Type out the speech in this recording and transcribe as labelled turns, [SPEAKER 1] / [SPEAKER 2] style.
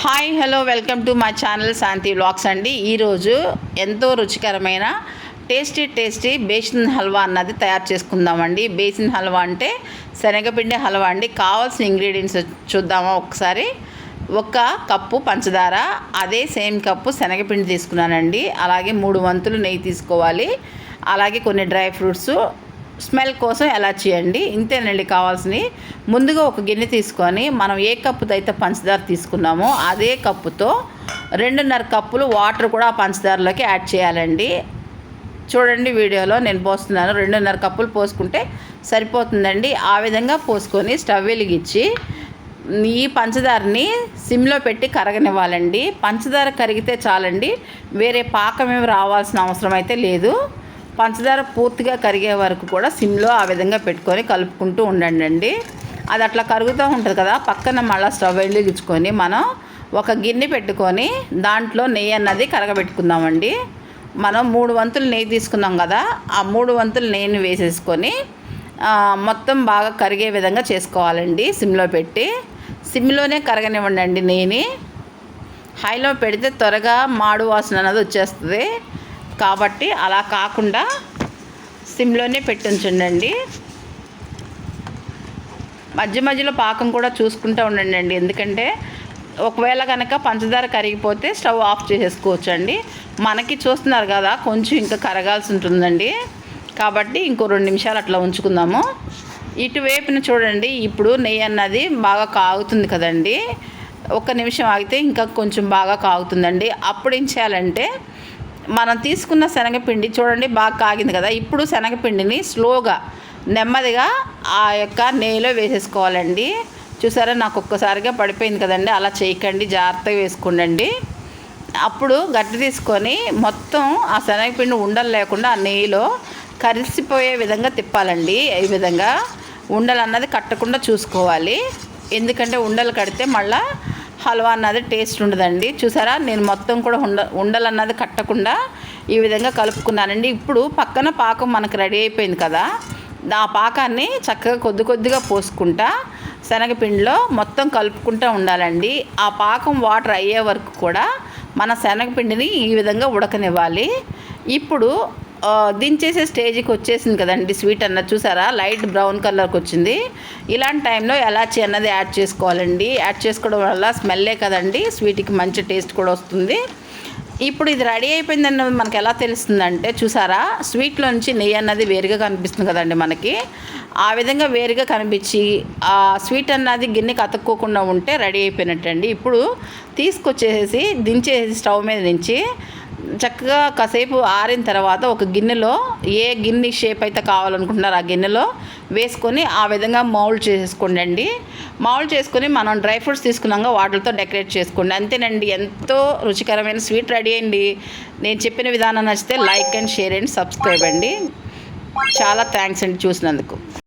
[SPEAKER 1] Hi hello welcome to my channel Shanti vlogs అండి. ఈరోజు ఎంతో రుచికరమైన టేస్టీ బేసిన్ హల్వా అన్నది తయారు చేసుకుందామండి. బేసిన్ హల్వా అంటే శనగపిండి హల్వా అండి. కావాల్సిన ఇంగ్రీడియంట్స్ చూద్దామా ఒకసారి. 1 కప్పు పంచదార, అదే సేమ్ కప్పు శనగపిండి తీసుకున్నానండి. అలాగే 3 వంతులు నెయ్యి తీసుకోవాలి. అలాగే కొన్ని డ్రై ఫ్రూట్స్, స్మెల్ కోసం ఎలాచీ అండి. ఇంతేనండి కావాల్సినవి. ముందుగా ఒక గిన్నె తీసుకొని మనం ఏ కప్పుతో అయితే పంచదార తీసుకున్నామో అదే కప్పుతో 2.5 కప్పులు వాటర్ కూడా ఆ పంచదారలోకి యాడ్ చేయాలండి. చూడండి వీడియోలో నేను పోస్తున్నాను. 2.5 కప్పులు పోసుకుంటే సరిపోతుందండి. ఆ విధంగా పోసుకొని స్టవ్ వెలిగించి ఈ పంచదారని సిమ్లో పెట్టి కరగనివ్వాలండి. పంచదార కరిగితే చాలండి, వేరే పాకం ఏమి రావాల్సిన అవసరం అయితే లేదు. పంచదార పూర్తిగా కరిగే వరకు కూడా సిమ్లో ఆ విధంగా పెట్టుకొని కలుపుకుంటూ ఉండండి. అది అట్లా కరుగుతూ ఉంటుంది కదా. పక్కన మళ్ళీ స్టవ్ వెలిగించుకొని మనం ఒక గిన్నె పెట్టుకొని దాంట్లో నెయ్యి అన్నది కరగబెట్టుకుందామండి. మనం 3 వంతులు నెయ్యి తీసుకున్నాం కదా, ఆ 3 వంతులు నెయ్యిని వేసేసుకొని మొత్తం బాగా కరిగే విధంగా చేసుకోవాలండి. సిమ్లో పెట్టి సిమ్లోనే కరగనివ్వండి నెయ్యిని. హైలో పెడితే త్వరగా మాడు వాసన అన్నది వచ్చేస్తుంది. కాబట్టి అలా కాకుండా సిమ్లోనే పెట్టి ఉంచండి. మధ్యలో పాకం కూడా చూసుకుంటూ ఉండండి. ఎందుకంటే ఒకవేళ కనుక పంచదార కరిగిపోతే స్టవ్ ఆఫ్ చేసేసుకోవచ్చు అండి. మనకి చూస్తున్నారు కదా కొంచెం ఇంకా కరగాల్సి ఉంటుందండి. కాబట్టి ఇంకో 2 నిమిషాలు అట్లా ఉంచుకుందాము. ఇటువైపున చూడండి, ఇప్పుడు నెయ్యి అన్నది బాగా కాగుతుంది కదండి. 1 నిమిషం ఆగితే ఇంకా కొంచెం బాగా కాగుతుందండి. అప్పుడు ఏం చేయాలంటే మనం తీసుకున్న శనగపిండి చూడండి బాగా కాగింది కదా. ఇప్పుడు శనగపిండిని స్లోగా నెమ్మదిగా ఆ యొక్క నెయ్యిలో వేసేసుకోవాలండి. చూసారా, నాకు ఒక్కసారిగా పడిపోయింది కదండి. అలా చేయకండి, జాగ్రత్తగా వేసుకోండి. అప్పుడు గట్టి తీసుకొని మొత్తం ఆ శనగపిండి ఉండలు లేకుండా ఆ నెయ్యిలో కలిసిపోయే విధంగా తిప్పాలండి. ఈ విధంగా ఉండలు అన్నది కట్టకుండా చూసుకోవాలి. ఎందుకంటే ఉండలు కడితే మళ్ళీ హల్వా అన్నది టేస్ట్ ఉండదండి. చూసారా, నేను మొత్తం కూడా ఉండలు అన్నది కట్టకుండా ఈ విధంగా కలుపుకున్నానండి. ఇప్పుడు పక్కన పాకం మనకు రెడీ అయిపోయింది కదా, ఆ పాకాన్ని చక్కగా కొద్దిగా పోసుకుంటా శనగపిండిలో మొత్తం కలుపుకుంటూ ఉండాలండి. ఆ పాకం వాటర్ అయ్యే వరకు కూడా మన శనగపిండిని ఈ విధంగా ఉడకనివ్వాలి. ఇప్పుడు దించేసే స్టేజ్కి వచ్చేసింది కదండి స్వీట్ అన్నది. చూసారా, లైట్ బ్రౌన్ కలర్కి వచ్చింది. ఇలాంటి టైంలో ఎలాచీ అన్నది యాడ్ చేసుకోవాలండి. యాడ్ చేసుకోవడం వల్ల స్మెల్లే కదండి స్వీట్కి మంచి టేస్ట్ కూడా వస్తుంది. ఇప్పుడు ఇది రెడీ అయిపోయిందన్నది మనకు ఎలా తెలుస్తుందంటే, చూసారా స్వీట్లో నుంచి నెయ్యి అన్నది వేరుగా కనిపిస్తుంది కదండి మనకి. ఆ విధంగా వేరుగా కనిపించి ఆ స్వీట్ అన్నది గిన్నెకి అతుక్కోకుండా ఉంటే రెడీ అయిపోయినట్టండి. ఇప్పుడు తీసుకొచ్చేసి దించేసి స్టవ్ మీద నుంచి చక్కగా కాసేపు ఆరిన తర్వాత ఒక గిన్నెలో, ఏ గిన్నె షేప్ అయితే కావాలనుకుంటున్నారో ఆ గిన్నెలో వేసుకొని ఆ విధంగా మౌల్డ్ చేసేసుకోండి. మౌల్డ్ చేసుకొని మనం డ్రై ఫ్రూట్స్ తీసుకున్నాక వాటితో డెకరేట్ చేసుకోండి. అంతేనండి, ఎంతో రుచికరమైన స్వీట్ రెడీ అయ్యండి. నేను చెప్పిన విధానం నచ్చితే like and share and subscribe అండి. చాలా థ్యాంక్స్ అండి చూసినందుకు.